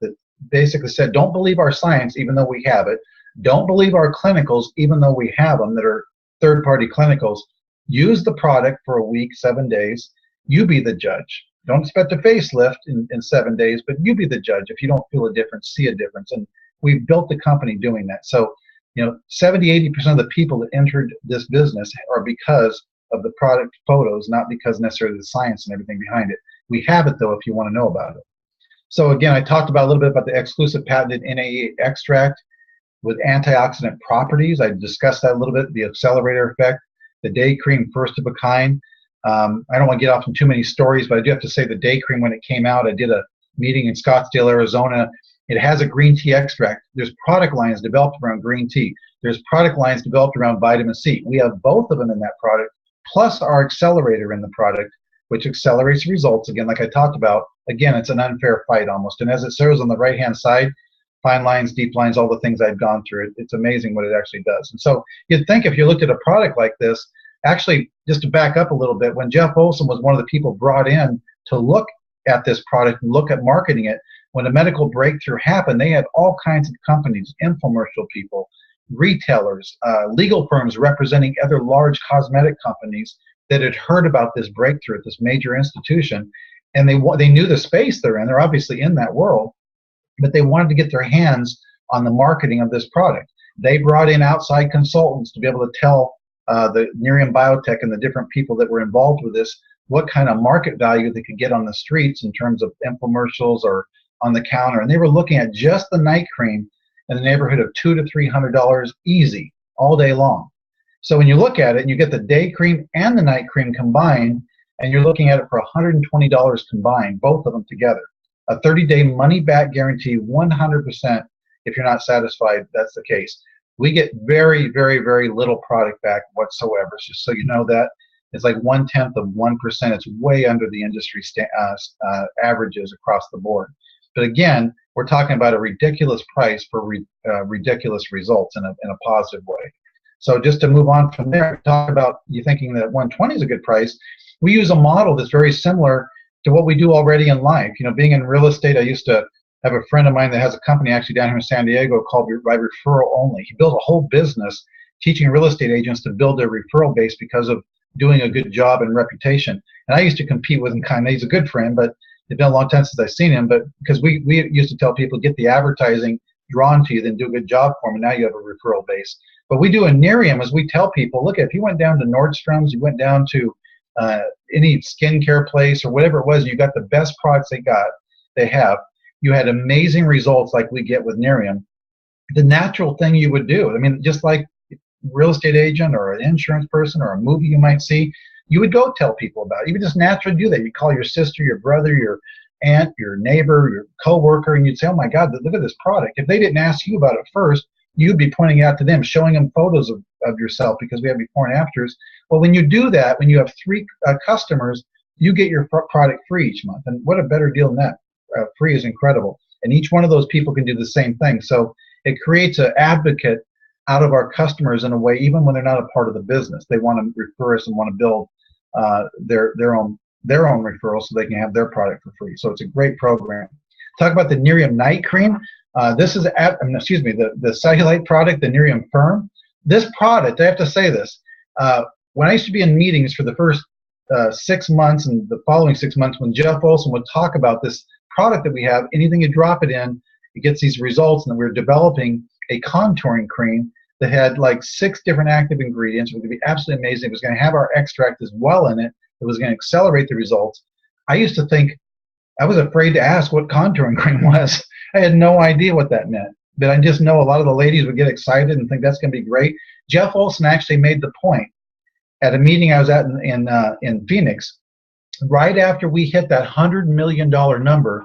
basically said, don't believe our science even though we have it. Don't believe our clinicals even though we have them that are third-party clinicals. Use the product for a week, 7 days. You be the judge. Don't expect a facelift in 7 days, but you be the judge. If you don't feel a difference, see a difference. And we've built the company doing that. So, 70, 80% of the people that entered this business are because of the product photos, not because necessarily the science and everything behind it. We have it, though, if you want to know about it. So, again, I talked about a little bit about the exclusive patented NAE extract with antioxidant properties. I discussed that a little bit, the accelerator effect, the day cream, first of a kind. I don't want to get off in too many stories, but I do have to say the day cream, when it came out, I did a meeting in Scottsdale, Arizona. It has a green tea extract. There's product lines developed around green tea. There's product lines developed around vitamin C. We have both of them in that product, plus our accelerator in the product, which accelerates results. Again, like I talked about, again, it's an unfair fight almost. And as it shows on the right-hand side, fine lines, deep lines, all the things I've gone through, it's amazing what it actually does. And so you'd think if you looked at a product like this, actually, just to back up a little bit, when Jeff Olson was one of the people brought in to look at this product and look at marketing it, when a medical breakthrough happened, they had all kinds of companies, infomercial people, retailers, legal firms representing other large cosmetic companies that had heard about this breakthrough at this major institution, and they knew the space they're in. They're obviously in that world, but they wanted to get their hands on the marketing of this product. They brought in outside consultants to be able to tell the Nerium Biotech and the different people that were involved with this what kind of market value they could get on the streets in terms of infomercials or on the counter. And they were looking at just the night cream in the neighborhood of $200 to $300 easy all day long. So when you look at it and you get the day cream and the night cream combined, and you're looking at it for $120 combined, both of them together. A 30-day money-back guarantee, 100%. If you're not satisfied, that's the case. We get very, very, very little product back whatsoever. Just so you know that. It's like 1/10 of 1%. It's way under the industry averages across the board. But again, we're talking about a ridiculous price for ridiculous results in a positive way. So just to move on from there, talk about you thinking that 120 is a good price. We use a model that's very similar to what we do already in life. You know, being in real estate, I used to have a friend of mine that has a company actually down here in San Diego called by referral only. He built a whole business teaching real estate agents to build their referral base because of doing a good job and reputation. And I used to compete with him kind of. He's a good friend, but it's been a long time since I've seen him. But because we used to tell people, get the advertising drawn to you, then do a good job for them, and now you have a referral base. But we do in Nerium is we tell people, look, if you went down to Nordstrom's, you went down to any skincare place or whatever it was, you got the best products they have, you had amazing results like we get with Nerium. The natural thing you would do, I mean, just like a real estate agent or an insurance person or a movie you might see, you would go tell people about it. You would just naturally do that. You call your sister, your brother, your aunt, your neighbor, your coworker, and you'd say, oh my God, look at this product. If they didn't ask you about it first, you'd be pointing out to them, showing them photos of yourself because we have before and afters. Well, when you do that, when you have 3 customers, you get your product free each month. And what a better deal than that. Free is incredible. And each one of those people can do the same thing. So it creates an advocate out of our customers in a way, even when they're not a part of the business. They want to refer us and want to build their own referrals so they can have their product for free. So it's a great program. Talk about the Nerium Night Cream. This is, the cellulite product, the Nerium Firm. This product, I have to say this, when I used to be in meetings for the first 6 months and the following 6 months, when Jeff Olson would talk about this product that we have, anything you drop it in, it gets these results, and then we're developing a contouring cream that had like 6 different active ingredients. It was going to be absolutely amazing. It was going to have our extract as well in it. It was going to accelerate the results. I used to think, I was afraid to ask what contouring cream was. I had no idea what that meant. But I just know a lot of the ladies would get excited and think that's going to be great. Jeff Olson actually made the point at a meeting I was at in Phoenix. Right after we hit that $100 million number,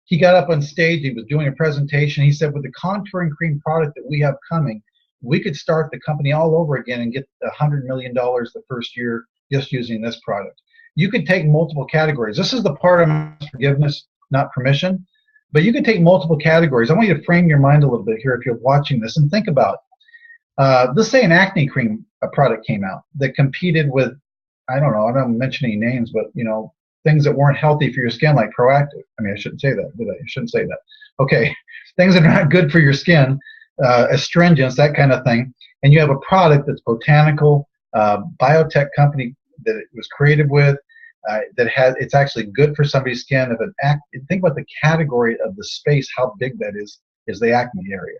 he got up on stage. He was doing a presentation. He said, with the contouring cream product that we have coming, we could start the company all over again and get $100 million the first year just using this product. You could take multiple categories. This is the part of forgiveness, not permission. But you can take multiple categories. I want you to frame your mind a little bit here if you're watching this and think about, let's say an acne cream product came out that competed with, I don't mention any names, but things that weren't healthy for your skin, like Proactive. I mean, I shouldn't say that, did I? I shouldn't say that. Okay, things that are not good for your skin, astringents, that kind of thing. And you have a product that's botanical, biotech company that it was created with, it's actually good for somebody's skin. Think about the category of the space, how big that is the acne area.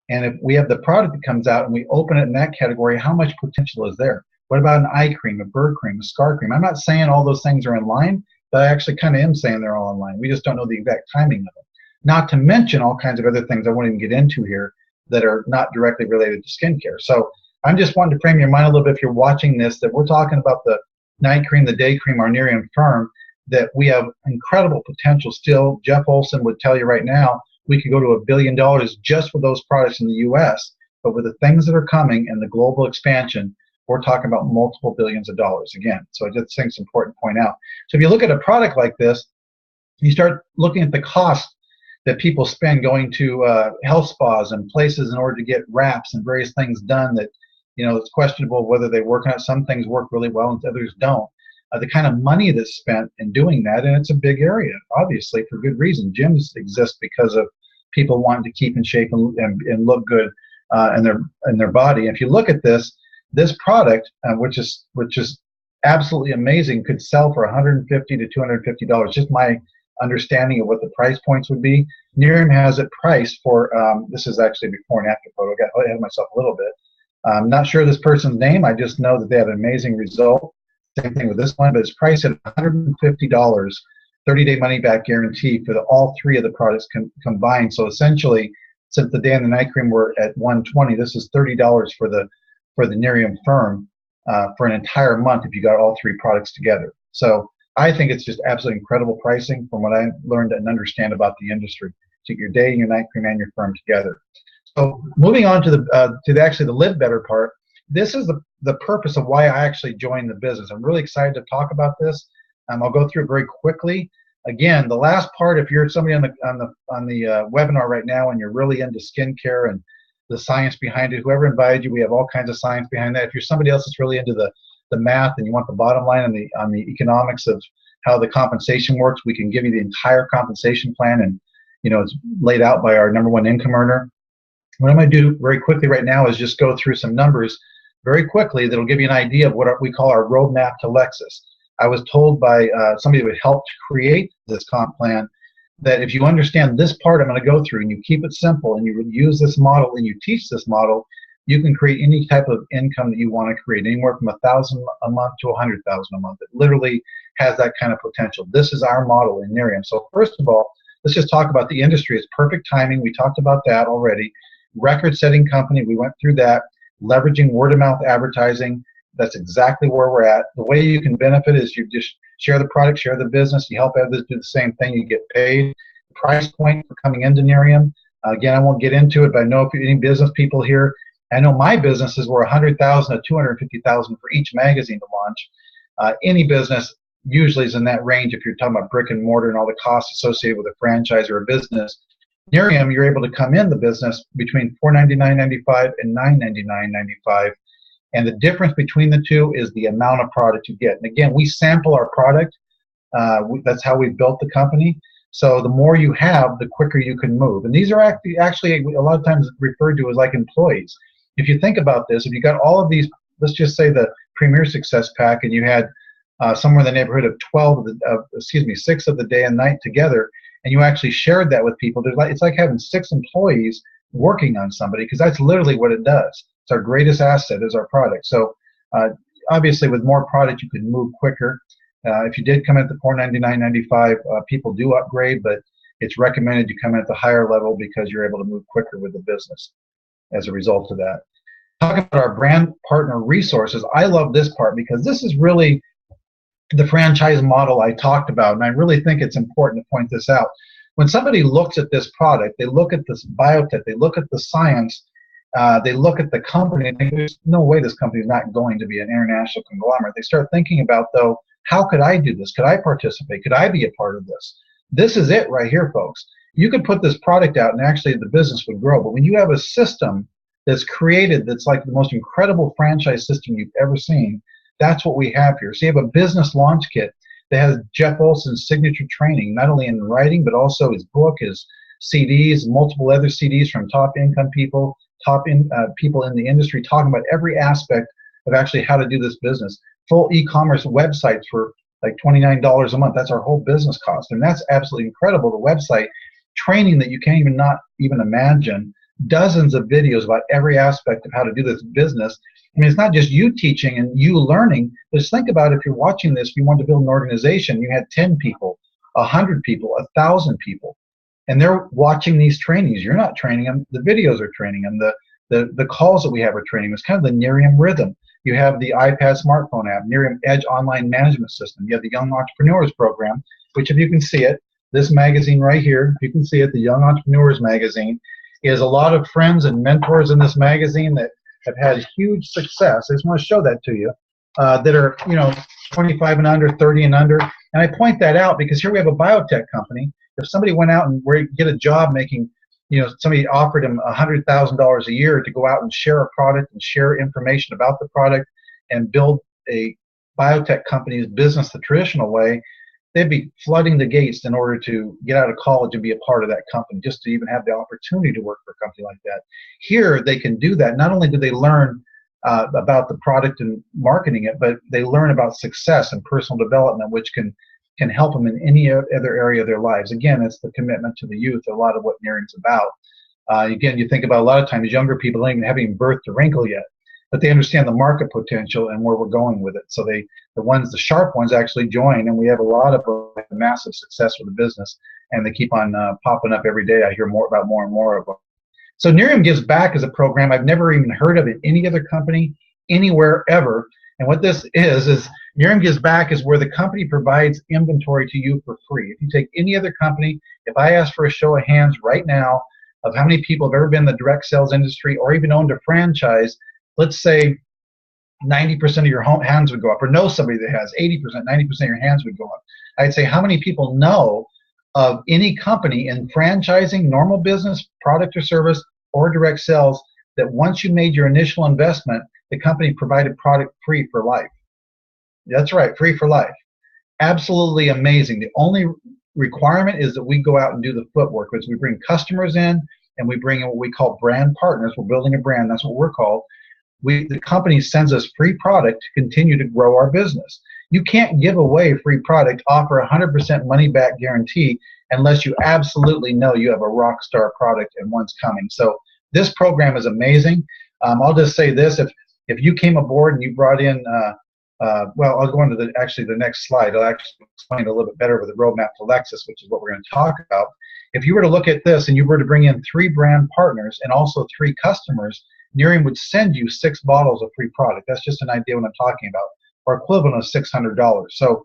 And if we have the product that comes out and we open it in that category, how much potential is there? What about an eye cream, a bird cream, a scar cream? I'm not saying all those things are in line, but I actually kind of am saying they're all in line. We just don't know the exact timing of them. Not to mention all kinds of other things I won't even get into here that are not directly related to skincare. So I'm just wanting to frame your mind a little bit if you're watching this, that we're talking about the night cream, the day cream, our Nerium Firm. that we have incredible potential still. Jeff Olson would tell you right now, we could go to $1 billion just with those products in the U.S., but with the things that are coming and the global expansion, we're talking about multiple billions of dollars again. So I just think it's important to point out. So if you look at a product like this, you start looking at the cost that people spend going to health spas and places in order to get wraps and various things done that, you know, it's questionable whether they work on it. Some things work really well and others don't. The kind of money that's spent in doing that, and it's a big area, obviously, for good reason. Gyms exist because of people wanting to keep in shape and look good in their body. If you look at this product, which is absolutely amazing, could sell for $150 to $250. Just my understanding of what the price points would be. Nerium has it priced for, this is actually before and after photo. I got ahead of myself a little bit. I'm not sure this person's name. I just know that they have an amazing result. Same thing with this one, but it's priced at $150, 30-day money-back guarantee for all three of the products combined. So essentially, since the day and the night cream were at $120, this is $30 for the Nerium Firm for an entire month if you got all three products together. So I think it's just absolutely incredible pricing from what I learned and understand about the industry. To get your day, your night cream, and your firm together. So moving on to the live better part. This is the purpose of why I actually joined the business. I'm really excited to talk about this. I'll go through it very quickly. Again, the last part, if you're somebody on the webinar right now and you're really into skincare and the science behind it, whoever invited you, we have all kinds of science behind that. If you're somebody else that's really into the math and you want the bottom line on the economics of how the compensation works, we can give you the entire compensation plan, and you know, it's laid out by our #1 income earner. What I'm going to do very quickly right now is just go through some numbers very quickly that'll give you an idea of what we call our roadmap to Lexus. I was told by somebody that helped create this comp plan that if you understand this part I'm going to go through and you keep it simple and you use this model and you teach this model, you can create any type of income that you want to create, anywhere from $1,000 a month to $100,000 a month. It literally has that kind of potential. This is our model in Nerium. So first of all, let's just talk about the industry. It's perfect timing. We talked about that already. Record-setting company, we went through that. Leveraging word-of-mouth advertising, that's exactly where we're at. The way you can benefit is you just share the product, share the business, you help others do the same thing, you get paid. Price point for coming into Nerium, again, I won't get into it, but I know if you're any business people here, I know my businesses were $100,000 to $250,000 for each magazine to launch. Any business usually is in that range if you're talking about brick and mortar and all the costs associated with a franchise or a business. Nerium, you're able to come in the business between $499.95 and $999.95, and the difference between the two is the amount of product you get. And again, we sample our product. That's how we've built the company. So the more you have, the quicker you can move. And these are actually a lot of times referred to as like employees. If you think about this, if you got all of these, let's just say the Premier Success Pack, and you had somewhere in the neighborhood of 6 of the day and night together, and you actually shared that with people, it's like having 6 employees working on somebody, because that's literally what it does. It's our greatest asset is our product. So obviously with more product you can move quicker. If you did come in at the $499.95, people do upgrade, but it's recommended you come in at the higher level because you're able to move quicker with the business as a result of that. Talking about our brand partner resources, I love this part because this is really the franchise model I talked about, and I really think it's important to point this out. When somebody looks at this product, they look at this biotech, they look at the science, they look at the company, and think, there's no way this company is not going to be an international conglomerate. They start thinking about, though, how could I do this? Could I participate? Could I be a part of this? This is it right here, folks. You could put this product out and actually the business would grow, but when you have a system that's created that's like the most incredible franchise system you've ever seen, that's what we have here. So you have a business launch kit that has Jeff Olson's signature training, not only in writing, but also his book, his CDs, multiple other CDs from top income people, people in the industry talking about every aspect of actually how to do this business. Full e-commerce websites for like $29 a month. That's our whole business cost. And that's absolutely incredible. The website training that you can't not even imagine. Dozens of videos about every aspect of how to do this business. I mean, it's not just you teaching and you learning. Just think about if you're watching this, if you want to build an organization, you had 10 people, 100 people, 1,000 people, and they're watching these trainings. You're not training them. The videos are training them. The calls that we have are training them. It's kind of the Nerium rhythm. You have the iPad smartphone app, Nerium Edge online management system. You have the Young Entrepreneurs program, which if you can see it, this magazine right here, if you can see it, the Young Entrepreneurs magazine, is a lot of friends and mentors in this magazine that have had huge success. I just want to show that to you, that are 25 and under, 30 and under. And I point that out because here we have a biotech company. If somebody went out and get a job making, somebody offered him $100,000 a year to go out and share a product and share information about the product and build a biotech company's business the traditional way, they'd be flooding the gates in order to get out of college and be a part of that company, just to even have the opportunity to work for a company like that. Here, they can do that. Not only do they learn about the product and marketing it, but they learn about success and personal development, which can help them in any other area of their lives. Again, it's the commitment to the youth, a lot of what Nerium's about. Again, you think about a lot of times younger people don't even have birthed a wrinkle yet, but they understand the market potential and where we're going with it. So the sharp ones actually join, and we have a lot of massive success with the business, and they keep on popping up every day. I hear more and more of them. So Nerium Gives Back is a program I've never even heard of in any other company, anywhere ever. And what this is Nerium Gives Back is where the company provides inventory to you for free. If you take any other company, if I ask for a show of hands right now of how many people have ever been in the direct sales industry or even owned a franchise, let's say 90% of your hands would go up, or know somebody that has 80%, 90% of your hands would go up. I'd say how many people know of any company in franchising, normal business, product or service, or direct sales that once you made your initial investment, the company provided product free for life? That's right, free for life. Absolutely amazing. The only requirement is that we go out and do the footwork, which we bring customers in and we bring in what we call brand partners. We're building a brand, that's what we're called. The company sends us free product to continue to grow our business. You can't give away free product, offer 100% money back guarantee unless you absolutely know you have a rock star product and one's coming. So this program is amazing. I'll just say this, if you came aboard and you brought in, well, I'll go into the next slide. I'll actually explain a little bit better with the roadmap to Lexus, which is what we're going to talk about. If you were to look at this and you were to bring in 3 brand partners and also 3 customers, Nerium would send you 6 bottles of free product. That's just an idea what I'm talking about, or equivalent of $600. So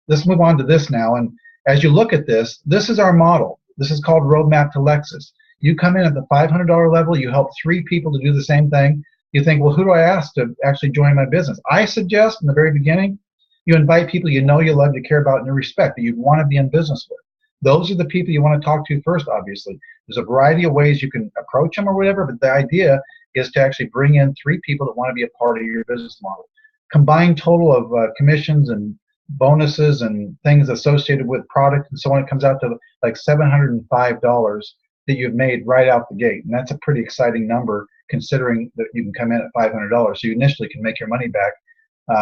let's move on to this now. And as you look at this, this is our model. This is called Roadmap to Lexus. You come in at the $500 level, you help 3 people to do the same thing. You think, well, who do I ask to actually join my business? I suggest in the very beginning, you invite people you know, you love, you care about, and you respect, that you'd want to be in business with. Those are the people you want to talk to first, obviously. There's a variety of ways you can approach them or whatever, but the idea is to actually bring in 3 people that want to be a part of your business model. Combined total of commissions and bonuses and things associated with product and so on, it comes out to like $705 that you've made right out the gate. And that's a pretty exciting number considering that you can come in at $500. So you initially can make your money back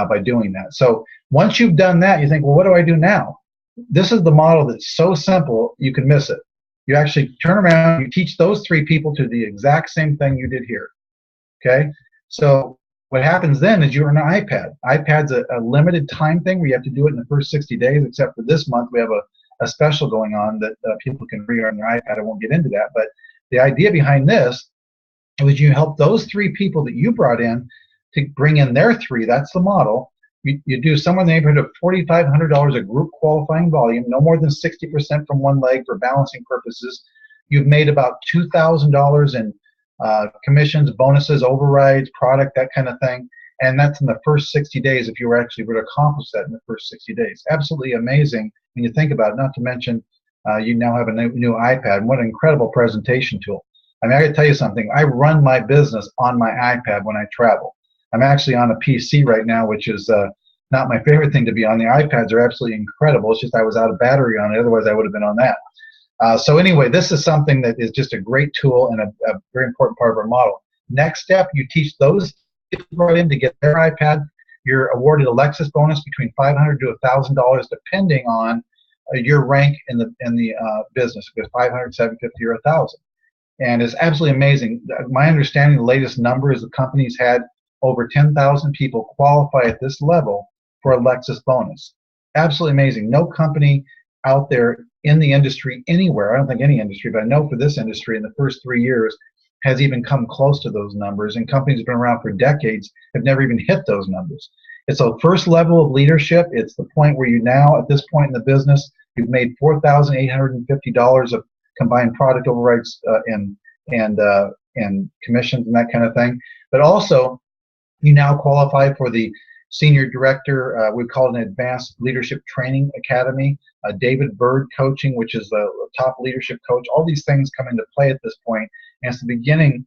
by doing that. So once you've done that, you think, well, what do I do now? This is the model that's so simple you can miss it. You actually turn around, you teach those 3 people to the exact same thing you did here. Okay? So what happens then is you're on an iPad. iPad's a limited time thing where you have to do it in the first 60 days, except for this month we have a special going on that people can read on their iPad. I won't get into that, but the idea behind this was you help those 3 people that you brought in to bring in their 3. That's the model. You do somewhere in the neighborhood of $4,500 a group qualifying volume, no more than 60% from one leg for balancing purposes. You've made about $2,000 in commissions, bonuses, overrides, product, that kind of thing. And that's in the first 60 days if you were actually able to accomplish that in the first 60 days. Absolutely amazing when you think about it, not to mention you now have a new iPad. And what an incredible presentation tool. I mean, I got to tell you something. I run my business on my iPad when I travel. I'm actually on a PC right now, which is not my favorite thing to be on. The iPads are absolutely incredible. It's just I was out of battery on it. Otherwise, I would have been on that. So anyway, this is something that is just a great tool and a very important part of our model. Next step, you teach those people brought in to get their iPad. You're awarded a Lexus bonus between $500 to $1,000, depending on your rank in the business. It goes $500, $750, or $1,000. And it's absolutely amazing. My understanding, the latest number is the company's had over 10,000 people qualify at this level for a Lexus bonus. Absolutely amazing. No company out there in the industry anywhere, I don't think any industry, but I know for this industry in the first 3 years has even come close to those numbers, and companies that have been around for decades have never even hit those numbers. It's a first level of leadership. It's the point where you now, at this point in the business, you've made $4,850 of combined product overrides and commissions and that kind of thing. But also, you now qualify for the senior director, we call it an advanced leadership training academy, David Bird coaching, which is the top leadership coach. All these things come into play at this point, and it's the beginning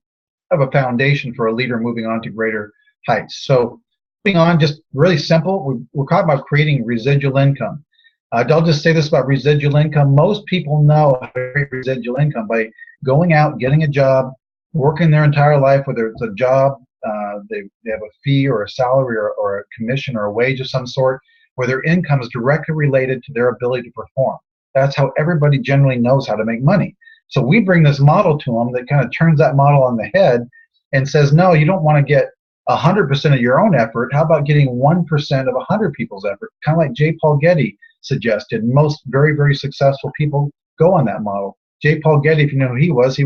of a foundation for a leader moving on to greater heights. So moving on, just really simple, we're talking about creating residual income. I'll just say this about residual income. Most people know how to create residual income by going out, getting a job, working their entire life, whether it's a job, they have a fee or a salary or a commission or a wage of some sort, where their income is directly related to their ability to perform. That's how everybody generally knows how to make money. So we bring this model to them that kind of turns that model on the head and says, no, you don't want to get 100% of your own effort. How about getting 1% of 100 people's effort? Kind of like J. Paul Getty suggested. Most very, very successful people go on that model. J. Paul Getty, if you know who he was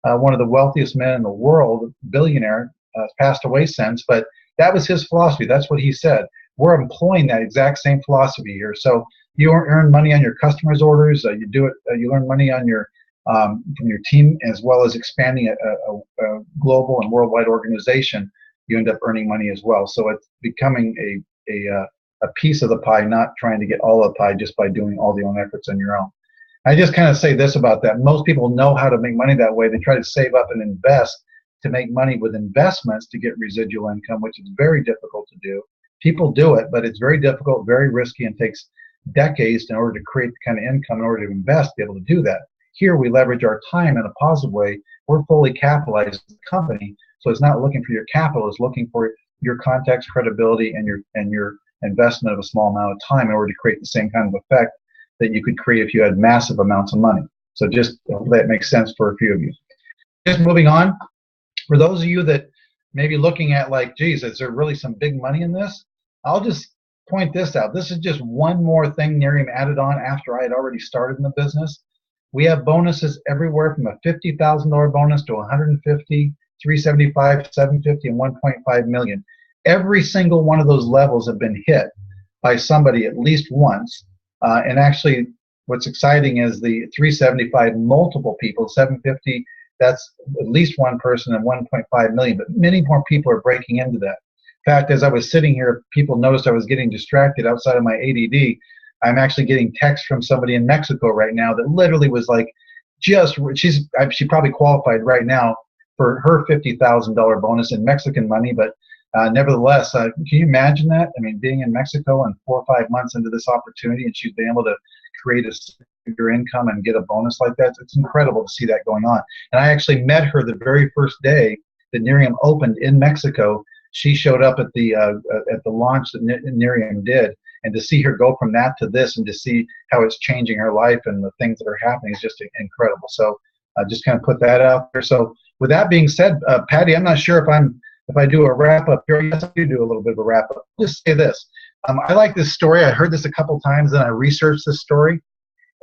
one of the wealthiest men in the world, billionaire, passed away since, but that was his philosophy. That's what he said. We're employing that exact same philosophy here. So you earn money on your customers' orders. You earn money on your from your team, as well as expanding a global and worldwide organization. You end up earning money as well. So it's becoming a piece of the pie, not trying to get all of the pie just by doing all the own efforts on your own. I just kind of say this about that. Most people know how to make money that way. They try to save up and invest to make money with investments to get residual income, which is very difficult to do. People do it, but it's very difficult, very risky, and takes decades in order to create the kind of income in order to invest, to be able to do that. Here we leverage our time in a positive way. We're fully capitalized as a company, so it's not looking for your capital, it's looking for your context, credibility, and your investment of a small amount of time in order to create the same kind of effect that you could create if you had massive amounts of money. So just that makes sense for a few of you. Just moving on, for those of you that may be looking at like, geez, is there really some big money in this? I'll just point this out. This is just one more thing Nerium added on after I had already started in the business. We have bonuses everywhere from a $50,000 bonus to $150,000, $375,000, $750,000, and $1.5 million. Every single one of those levels have been hit by somebody at least once. And actually, what's exciting is the 375 multiple people, 750, that's at least one person, and 1.5 million. But many more people are breaking into that. In fact, as I was sitting here, people noticed I was getting distracted outside of my ADD. I'm actually getting text from somebody in Mexico right now that literally was like, she probably qualified right now for her $50,000 bonus in Mexican money, but nevertheless, can you imagine that? I mean, being in Mexico and 4 or 5 months into this opportunity, and she's been able to create a secure income and get a bonus like that. It's incredible to see that going on. And I actually met her the very first day that Nerium opened in Mexico. She showed up at the launch that Nerium did, and to see her go from that to this, and to see how it's changing her life and the things that are happening is just incredible. So just kind of put that out there. So with that being said, Patty, I'm not sure if I do a wrap up here. Yes, I do a little bit of a wrap up. I'll just say this. I like this story. I heard this a couple times, and I researched this story,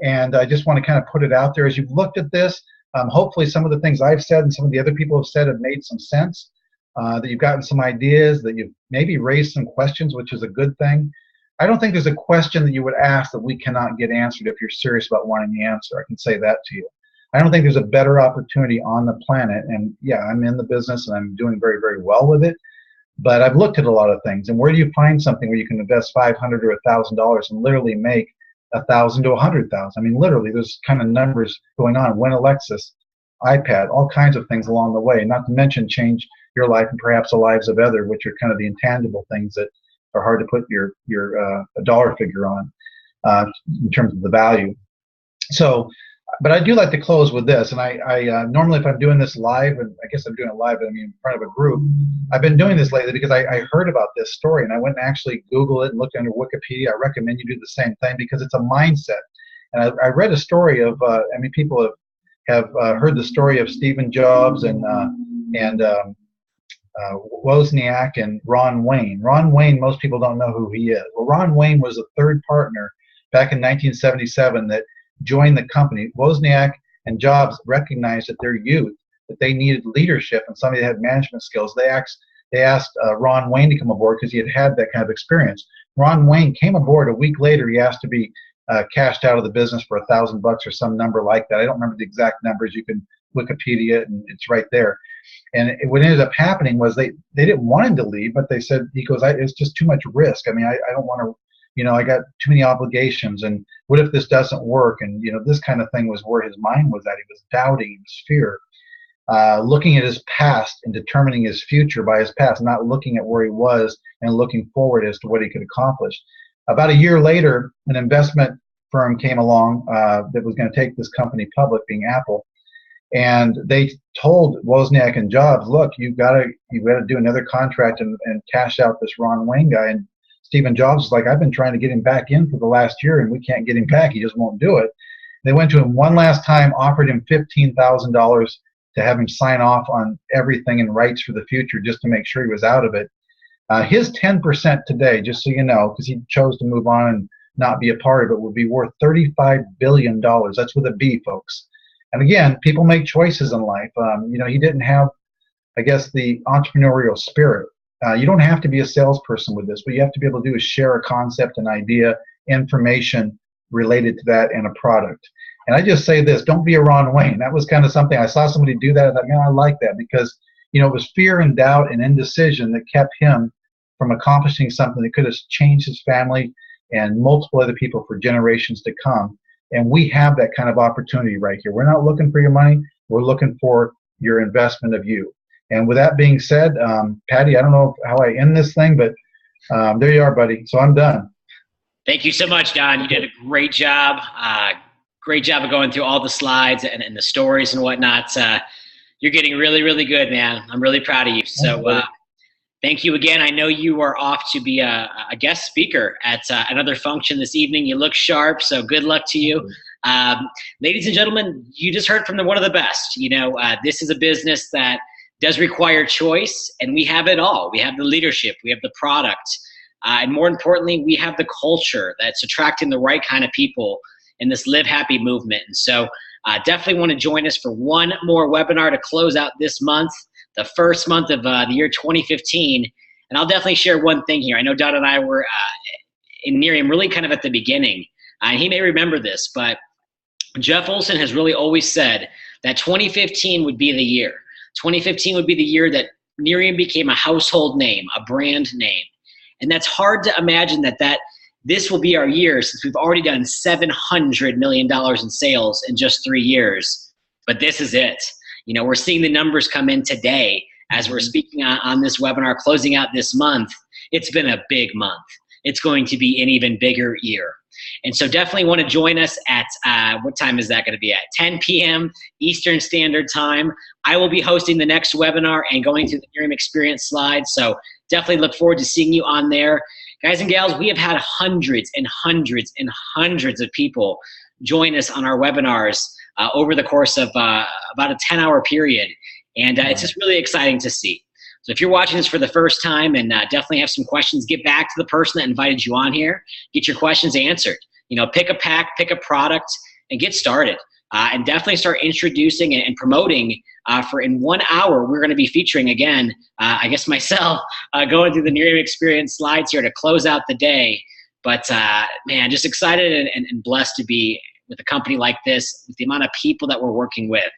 and I just want to kind of put it out there. As you've looked at this, hopefully some of the things I've said and some of the other people have said have made some sense, that you've gotten some ideas, that you've maybe raised some questions, which is a good thing. I don't think there's a question that you would ask that we cannot get answered if you're serious about wanting the answer. I can say that to you. I don't think there's a better opportunity on the planet, and yeah, I'm in the business and I'm doing very, very well with it, but I've looked at a lot of things, and where do you find something where you can invest $500 or $1,000 and literally make $1,000 to $100,000? I mean, literally, there's kind of numbers going on. Win a Lexus, iPad, all kinds of things along the way, not to mention change your life and perhaps the lives of others, which are kind of the intangible things that are hard to put a dollar figure on in terms of the value. So, but I do like to close with this, and I normally if I'm doing this live, and I guess I'm doing it live, but I mean in front of a group, I've been doing this lately because I heard about this story, and I went and actually Googled it and looked under Wikipedia. I recommend you do the same thing because it's a mindset. And I read a story of, I mean, people have heard the story of Stephen Jobs and Wozniak and Ron Wayne. Ron Wayne, most people don't know who he is. Well, Ron Wayne was a third partner back in 1977 that joined the company. Wozniak and Jobs recognized that their youth that they needed leadership and somebody that had management skills. They asked Ron Wayne to come aboard because he had that kind of experience. Ron Wayne came aboard a week later. He asked to be cashed out of the business for $1,000 or some number like that. I don't remember the exact numbers. You can Wikipedia it, and it's right there. And what ended up happening was they didn't want him to leave, but they said, he goes, it's just too much risk. I mean, I don't want to, I got too many obligations, and what if this doesn't work? And, this kind of thing was where his mind was at. He was doubting, he was fear. Looking at his past and determining his future by his past, not looking at where he was and looking forward as to what he could accomplish. About a year later, an investment firm came along that was going to take this company public, being Apple, and they told Wozniak and Jobs, look, you've got to do another contract and cash out this Ron Wayne guy. And Stephen Jobs was like, I've been trying to get him back in for the last year, and we can't get him back. He just won't do it. They went to him one last time, offered him $15,000 to have him sign off on everything in rights for the future just to make sure he was out of it. His 10% today, just so you know, because he chose to move on and not be a part of it, would be worth $35 billion. That's with a B, folks. And again, people make choices in life. He didn't have, I guess, the entrepreneurial spirit. You don't have to be a salesperson with this. What you have to be able to do is share a concept, an idea, information related to that, and a product. And I just say this, don't be a Ron Wayne. That was kind of something, I saw somebody do that, I thought, man, I like that, because it was fear and doubt and indecision that kept him from accomplishing something that could have changed his family and multiple other people for generations to come. And we have that kind of opportunity right here. We're not looking for your money, we're looking for your investment of you. And with that being said, Patty, I don't know how I end this thing, but there you are, buddy. So I'm done. Thank you so much, Don. You did a great job. Great job of going through all the slides and the stories and whatnot. You're getting really, really good, man. I'm really proud of you. So thank you again. I know you are off to be a guest speaker at another function this evening. You look sharp, so good luck to you. Ladies and gentlemen, you just heard from one of the best. This is a business that does require choice, and we have it all. We have the leadership, we have the product, and more importantly, we have the culture that's attracting the right kind of people in this Live Happy movement. And so definitely want to join us for one more webinar to close out this month, the first month of the year 2015. And I'll definitely share one thing here. I know Don and I were in Nerium really kind of at the beginning. And he may remember this, but Jeff Olson has really always said that 2015 would be the year. 2015 would be the year that Nerium became a household name, a brand name. And that's hard to imagine that this will be our year, since we've already done $700 million in sales in just 3 years. But this is it. We're seeing the numbers come in today as we're speaking on this webinar, closing out this month. It's been a big month. It's going to be an even bigger year. And so definitely want to join us at, what time is that going to be at? 10 p.m. Eastern Standard Time. I will be hosting the next webinar and going through the Nerium Experience slides. So definitely look forward to seeing you on there. Guys and gals, we have had hundreds and hundreds and hundreds of people join us on our webinars over the course of about a 10-hour period. And it's just really exciting to see. So if you're watching this for the first time and definitely have some questions, get back to the person that invited you on here. Get your questions answered. Pick a pack, pick a product, and get started. And definitely start introducing and promoting for in 1 hour, we're going to be featuring again, I guess myself, going through the Nerium Experience slides here to close out the day. But man, just excited and blessed to be with a company like this, with the amount of people that we're working with.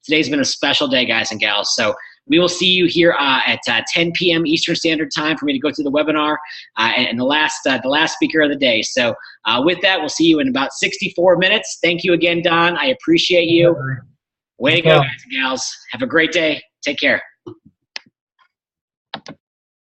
Today's been a special day, guys and gals. So we will see you here at 10 p.m. Eastern Standard Time for me to go through the webinar and the last speaker of the day. So with that, we'll see you in about 64 minutes. Thank you again, Don. I appreciate you. Way to go, guys and gals. Have a great day. Take care.